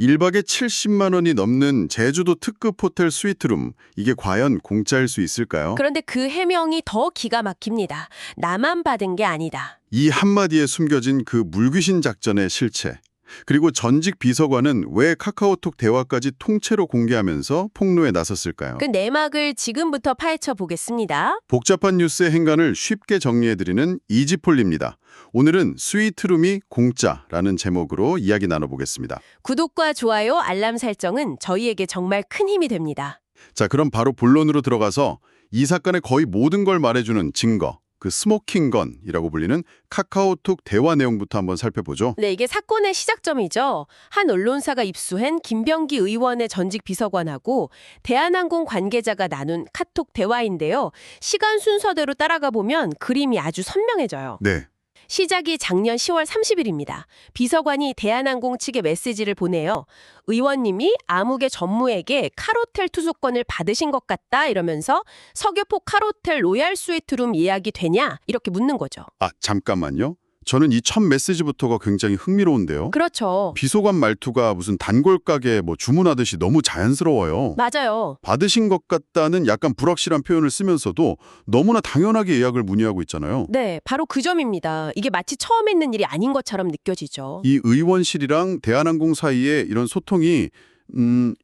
1박에 70만 원이 넘는 제주도 특급 호텔 스위트룸, 이게 과연 공짜일 수 있을까요? 그런데 그 해명이 더 기가 막힙니다. 나만 받은 게 아니다. 이 한마디에 숨겨진 그 물귀신 작전의 실체. 그리고 전직 비서관은 왜 카카오톡 대화까지 통째로 공개하면서 폭로에 나섰을까요? 그 내막을 지금부터 파헤쳐 보겠습니다. 복잡한 뉴스의 행간을 쉽게 정리해드리는 이지폴리입니다. 오늘은 스위트룸이 공짜라는 제목으로 이야기 나눠보겠습니다. 구독과 좋아요, 알람 설정은 저희에게 정말 큰 힘이 됩니다. 자, 그럼 바로 본론으로 들어가서 이 사건의 거의 모든 걸 말해주는 증거, 그 스모킹건이라고 불리는 카카오톡 대화 내용부터 한번 살펴보죠. 네, 이게 사건의 시작점이죠. 한 언론사가 입수한 김병기 의원의 전직 비서관하고 대한항공 관계자가 나눈 카톡 대화인데요. 시간 순서대로 따라가 보면 그림이 아주 선명해져요. 네, 시작이 작년 10월 30일입니다. 비서관이 대한항공 측에 메시지를 보내요. 의원님이 아무개 전무에게 카로텔 투숙권을 받으신 것 같다 이러면서 서귀포 카로텔 로얄 스위트룸 예약이 되냐 이렇게 묻는 거죠. 아, 잠깐만요. 저는 이 첫 메시지부터가 굉장히 흥미로운데요. 그렇죠. 비서관 말투가 무슨 단골 가게 주문하듯이 너무 자연스러워요. 맞아요. 받으신 것 같다는 약간 불확실한 표현을 쓰면서도 너무나 당연하게 예약을 문의하고 있잖아요. 네, 바로 그 점입니다. 이게 마치 처음 있는 일이 아닌 것처럼 느껴지죠. 이 의원실이랑 대한항공 사이에 이런 소통이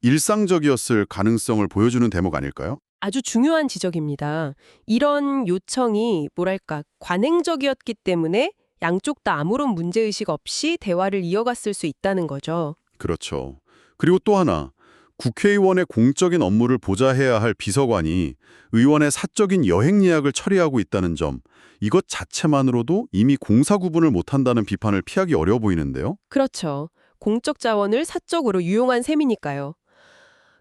일상적이었을 가능성을 보여주는 대목 아닐까요? 아주 중요한 지적입니다. 이런 요청이 뭐랄까 관행적이었기 때문에 양쪽 다 아무런 문제의식 없이 대화를 이어갔을 수 있다는 거죠. 그렇죠. 그리고 또 하나, 국회의원의 공적인 업무를 보좌해야 할 비서관이 의원의 사적인 여행 예약을 처리하고 있다는 점, 이것 자체만으로도 이미 공사 구분을 못한다는 비판을 피하기 어려워 보이는데요. 그렇죠. 공적 자원을 사적으로 유용한 셈이니까요.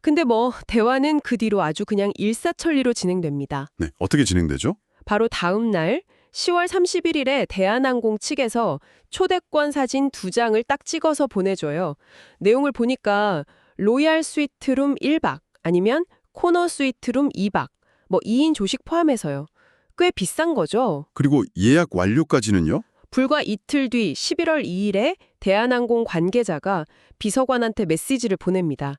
근데 대화는 그 뒤로 아주 그냥 일사천리로 진행됩니다. 네, 어떻게 진행되죠? 바로 다음 날 10월 31일에 대한항공 측에서 초대권 사진 2장을 딱 찍어서 보내줘요. 내용을 보니까 로얄 스위트룸 1박 아니면 코너 스위트룸 2박 2인 조식 포함해서요. 꽤 비싼 거죠. 그리고 예약 완료까지는요? 불과 이틀 뒤 11월 2일에 대한항공 관계자가 비서관한테 메시지를 보냅니다.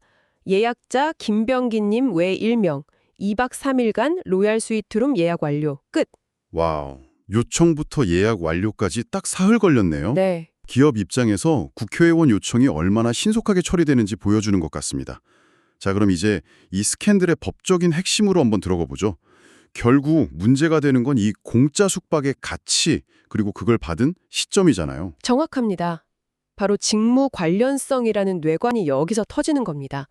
예약자 김병기님 외 1명, 2박 3일간 로얄 스위트룸 예약 완료. 끝. 와우, 요청부터 예약 완료까지 딱 사흘 걸렸네요. 네. 기업 입장에서 국회의원 요청이 얼마나 신속하게 처리되는지 보여주는 것 같습니다. 자, 그럼 이제 이 스캔들의 법적인 핵심으로 한번 들어가 보죠. 결국 문제가 되는 건 이 공짜 숙박의 가치, 그리고 그걸 받은 시점이잖아요. 정확합니다. 바로 직무 관련성이라는 뇌관이 여기서 터지는 겁니다.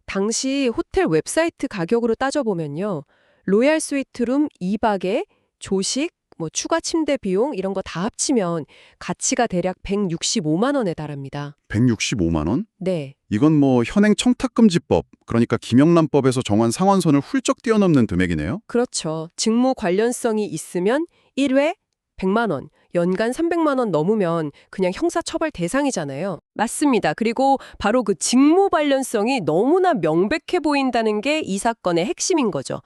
당시 호텔 웹사이트 가격으로 따져보면요. 로얄 스위트룸 2박에 조식, 추가 침대 비용 이런 거 다 합치면 가치가 대략 165만 원에 달합니다. 165만 원? 네. 이건 현행 청탁금지법, 그러니까 김영란법에서 정한 상한선을 훌쩍 뛰어넘는 금액이네요. 그렇죠. 직무 관련성이 있으면 1회 100만 원, 연간 300만 원 넘으면 그냥 형사처벌 대상이잖아요. 맞습니다. 그리고 바로 그 직무 관련성이 너무나 명백해 보인다는 게 이 사건의 핵심인 거죠.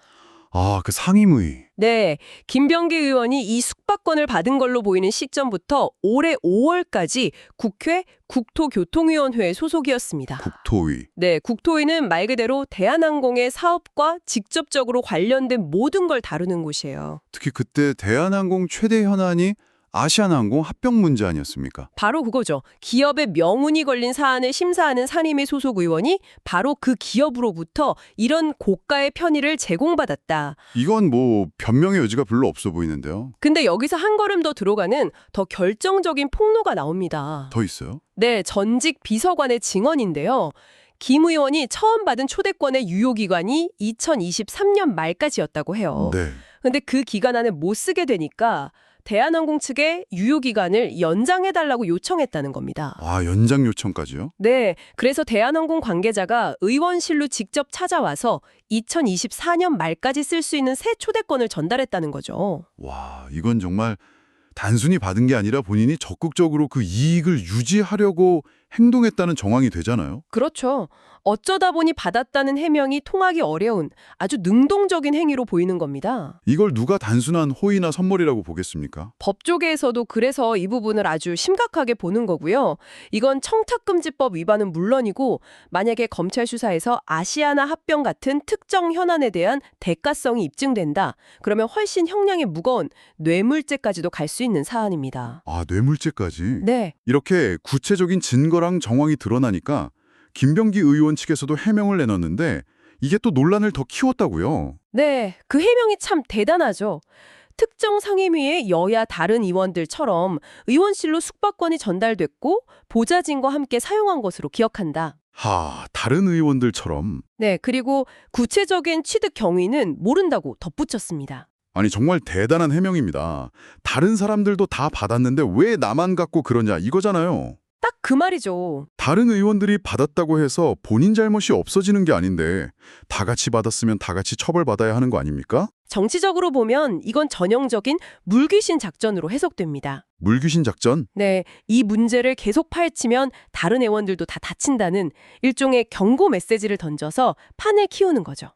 아, 그 상임위. 네, 김병기 의원이 이 숙박권을 받은 걸로 보이는 시점부터 올해 5월까지 국회 국토교통위원회의 소속이었습니다. 국토위. 네, 국토위는 말 그대로 대한항공의 사업과 직접적으로 관련된 모든 걸 다루는 곳이에요. 특히 그때 대한항공 최대 현안이 아시아나항공 합병 문제 아니었습니까? 바로 그거죠. 기업의 명운이 걸린 사안을 심사하는 상임위 소속 의원이 바로 그 기업으로부터 이런 고가의 편의를 제공받았다. 이건 변명의 여지가 별로 없어 보이는데요. 근데 여기서 한 걸음 더 들어가는 더 결정적인 폭로가 나옵니다. 더 있어요? 네, 전직 비서관의 증언인데요. 김 의원이 처음 받은 초대권의 유효기간이 2023년 말까지였다고 해요. 네. 근데 그 기간 안에 못 쓰게 되니까 대한항공 측에 유효기간을 연장해달라고 요청했다는 겁니다. 아, 연장 요청까지요? 네, 그래서 대한항공 관계자가 의원실로 직접 찾아와서 2024년 말까지 쓸 수 있는 새 초대권을 전달했다는 거죠. 와, 이건 정말 단순히 받은 게 아니라 본인이 적극적으로 그 이익을 유지하려고 행동했다는 정황이 되잖아요. 그렇죠. 어쩌다 보니 받았다는 해명이 통하기 어려운 아주 능동적인 행위로 보이는 겁니다. 이걸 누가 단순한 호의나 선물이라고 보겠습니까? 법조계에서도 그래서 이 부분을 아주 심각하게 보는 거고요. 이건 청탁금지법 위반은 물론이고 만약에 검찰 수사에서 아시아나 합병 같은 특정 현안에 대한 대가성이 입증된다. 그러면 훨씬 형량이 무거운 뇌물죄까지도 갈 수 있는 사안입니다. 아, 뇌물죄까지? 네. 이렇게 구체적인 증거랑 정황이 드러나니까 김병기 의원 측에서도 해명을 내놨는데 이게 또 논란을 더 키웠다고요. 네, 그 해명이 참 대단하죠. 특정 상임위의 여야 다른 의원들처럼 의원실로 숙박권이 전달됐고 보좌진과 함께 사용한 것으로 기억한다. 다른 의원들처럼. 네, 그리고 구체적인 취득 경위는 모른다고 덧붙였습니다. 아니, 정말 대단한 해명입니다. 다른 사람들도 다 받았는데 왜 나만 갖고 그러냐 이거잖아요. 딱 그 말이죠. 다른 의원들이 받았다고 해서 본인 잘못이 없어지는 게 아닌데 다 같이 받았으면 다 같이 처벌받아야 하는 거 아닙니까? 정치적으로 보면 이건 전형적인 물귀신 작전으로 해석됩니다. 물귀신 작전? 네, 이 문제를 계속 파헤치면 다른 의원들도 다 다친다는 일종의 경고 메시지를 던져서 판을 키우는 거죠.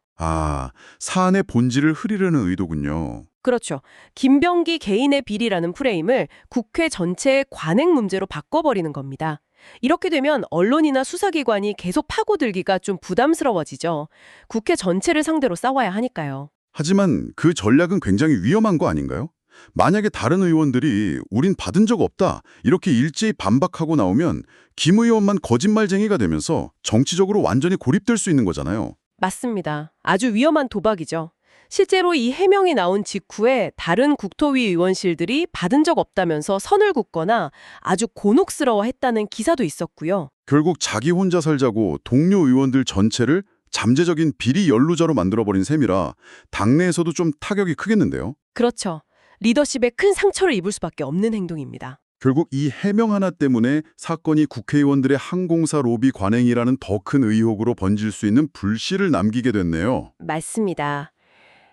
사안의 본질을 흐리려는 의도군요. 그렇죠. 김병기 개인의 비리라는 프레임을 국회 전체의 관행 문제로 바꿔버리는 겁니다. 이렇게 되면 언론이나 수사기관이 계속 파고들기가 좀 부담스러워지죠. 국회 전체를 상대로 싸워야 하니까요. 하지만 그 전략은 굉장히 위험한 거 아닌가요? 만약에 다른 의원들이 우린 받은 적 없다 이렇게 일제히 반박하고 나오면 김 의원만 거짓말쟁이가 되면서 정치적으로 완전히 고립될 수 있는 거잖아요. 맞습니다. 아주 위험한 도박이죠. 실제로 이 해명이 나온 직후에 다른 국토위 의원실들이 받은 적 없다면서 선을 긋거나 아주 곤혹스러워했다는 기사도 있었고요. 결국 자기 혼자 살자고 동료 의원들 전체를 잠재적인 비리 연루자로 만들어버린 셈이라 당내에서도 좀 타격이 크겠는데요. 그렇죠. 리더십에 큰 상처를 입을 수밖에 없는 행동입니다. 결국 이 해명 하나 때문에 사건이 국회의원들의 항공사 로비 관행이라는 더 큰 의혹으로 번질 수 있는 불씨를 남기게 됐네요. 맞습니다.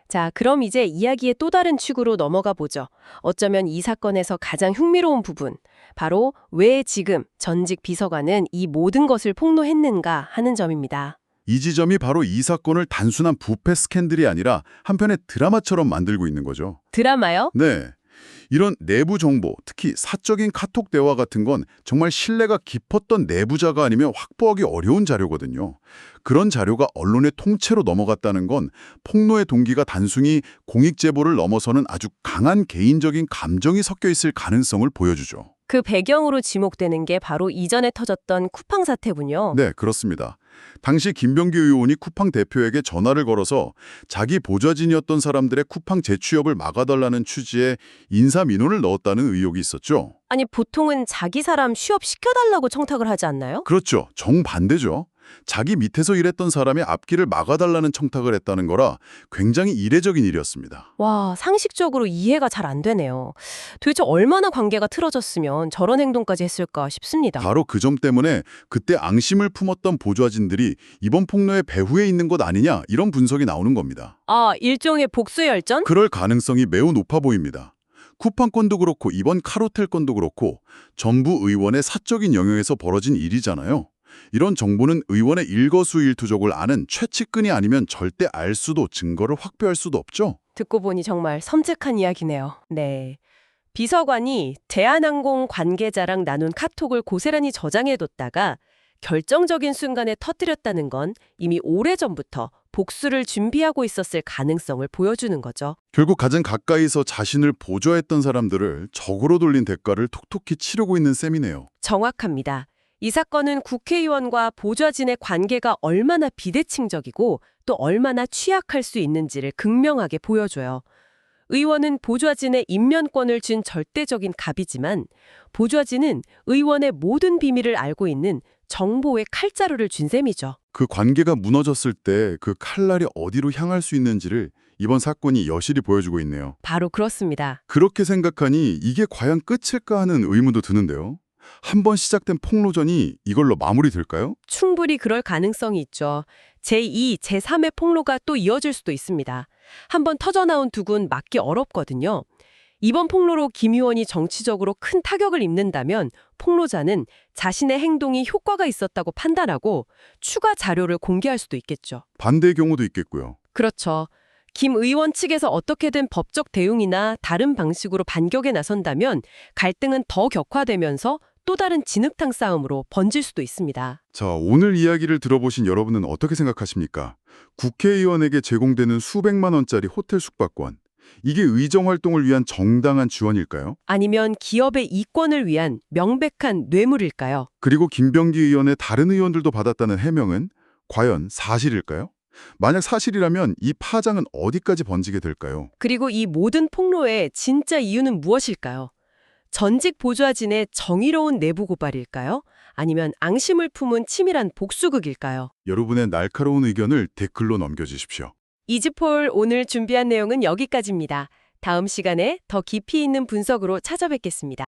자, 그럼 이제 이야기의 또 다른 축으로 넘어가 보죠. 어쩌면 이 사건에서 가장 흥미로운 부분, 바로 왜 지금 전직 비서관은 이 모든 것을 폭로했는가 하는 점입니다. 이 지점이 바로 이 사건을 단순한 부패 스캔들이 아니라 한편의 드라마처럼 만들고 있는 거죠. 드라마요? 네. 이런 내부 정보, 특히 사적인 카톡 대화 같은 건 정말 신뢰가 깊었던 내부자가 아니면 확보하기 어려운 자료거든요. 그런 자료가 언론의 통째로 넘어갔다는 건 폭로의 동기가 단순히 공익 제보를 넘어서는 아주 강한 개인적인 감정이 섞여 있을 가능성을 보여주죠. 그 배경으로 지목되는 게 바로 이전에 터졌던 쿠팡 사태군요. 네, 그렇습니다. 당시 김병기 의원이 쿠팡 대표에게 전화를 걸어서 자기 보좌진이었던 사람들의 쿠팡 재취업을 막아달라는 취지의 인사민원을 넣었다는 의혹이 있었죠. 아니, 보통은 자기 사람 취업시켜달라고 청탁을 하지 않나요? 그렇죠. 정반대죠. 자기 밑에서 일했던 사람의 앞길을 막아달라는 청탁을 했다는 거라 굉장히 이례적인 일이었습니다. 와, 상식적으로 이해가 잘 안 되네요. 도대체 얼마나 관계가 틀어졌으면 저런 행동까지 했을까 싶습니다. 바로 그 점 때문에 그때 앙심을 품었던 보좌진들이 이번 폭로의 배후에 있는 것 아니냐 이런 분석이 나오는 겁니다. 일종의 복수열전? 그럴 가능성이 매우 높아 보입니다. 쿠팡 건도 그렇고 이번 카로텔 건도 그렇고 전부 의원의 사적인 영역에서 벌어진 일이잖아요. 이런 정보는 의원의 일거수일투족을 아는 최측근이 아니면 절대 알 수도 증거를 확보할 수도 없죠. 듣고 보니 정말 섬뜩한 이야기네요. 네. 비서관이 대한항공 관계자랑 나눈 카톡을 고스란히 저장해뒀다가 결정적인 순간에 터뜨렸다는 건 이미 오래전부터 복수를 준비하고 있었을 가능성을 보여주는 거죠. 결국 가장 가까이서 자신을 보좌했던 사람들을 적으로 돌린 대가를 톡톡히 치르고 있는 셈이네요. 정확합니다. 이 사건은 국회의원과 보좌진의 관계가 얼마나 비대칭적이고 또 얼마나 취약할 수 있는지를 극명하게 보여줘요. 의원은 보좌진의 임면권을 준 절대적인 갑이지만 보좌진은 의원의 모든 비밀을 알고 있는 정보의 칼자루를 준 셈이죠. 그 관계가 무너졌을 때 그 칼날이 어디로 향할 수 있는지를 이번 사건이 여실히 보여주고 있네요. 바로 그렇습니다. 그렇게 생각하니 이게 과연 끝일까 하는 의문도 드는데요. 한 번 시작된 폭로전이 이걸로 마무리될까요? 충분히 그럴 가능성이 있죠. 제2, 제3의 폭로가 또 이어질 수도 있습니다. 한번 터져나온 둑은 막기 어렵거든요. 이번 폭로로 김 의원이 정치적으로 큰 타격을 입는다면 폭로자는 자신의 행동이 효과가 있었다고 판단하고 추가 자료를 공개할 수도 있겠죠. 반대의 경우도 있겠고요. 그렇죠. 김 의원 측에서 어떻게든 법적 대응이나 다른 방식으로 반격에 나선다면 갈등은 더 격화되면서 또 다른 진흙탕 싸움으로 번질 수도 있습니다. 자, 오늘 이야기를 들어보신 여러분은 어떻게 생각하십니까? 국회의원에게 제공되는 수백만 원짜리 호텔 숙박권. 이게 의정 활동을 위한 정당한 지원일까요? 아니면 기업의 이권을 위한 명백한 뇌물일까요? 그리고 김병기 의원의 다른 의원들도 받았다는 해명은 과연 사실일까요? 만약 사실이라면 이 파장은 어디까지 번지게 될까요? 그리고 이 모든 폭로의 진짜 이유는 무엇일까요? 전직 보좌진의 정의로운 내부 고발일까요? 아니면 앙심을 품은 치밀한 복수극일까요? 여러분의 날카로운 의견을 댓글로 남겨주십시오. 이지폴 오늘 준비한 내용은 여기까지입니다. 다음 시간에 더 깊이 있는 분석으로 찾아뵙겠습니다.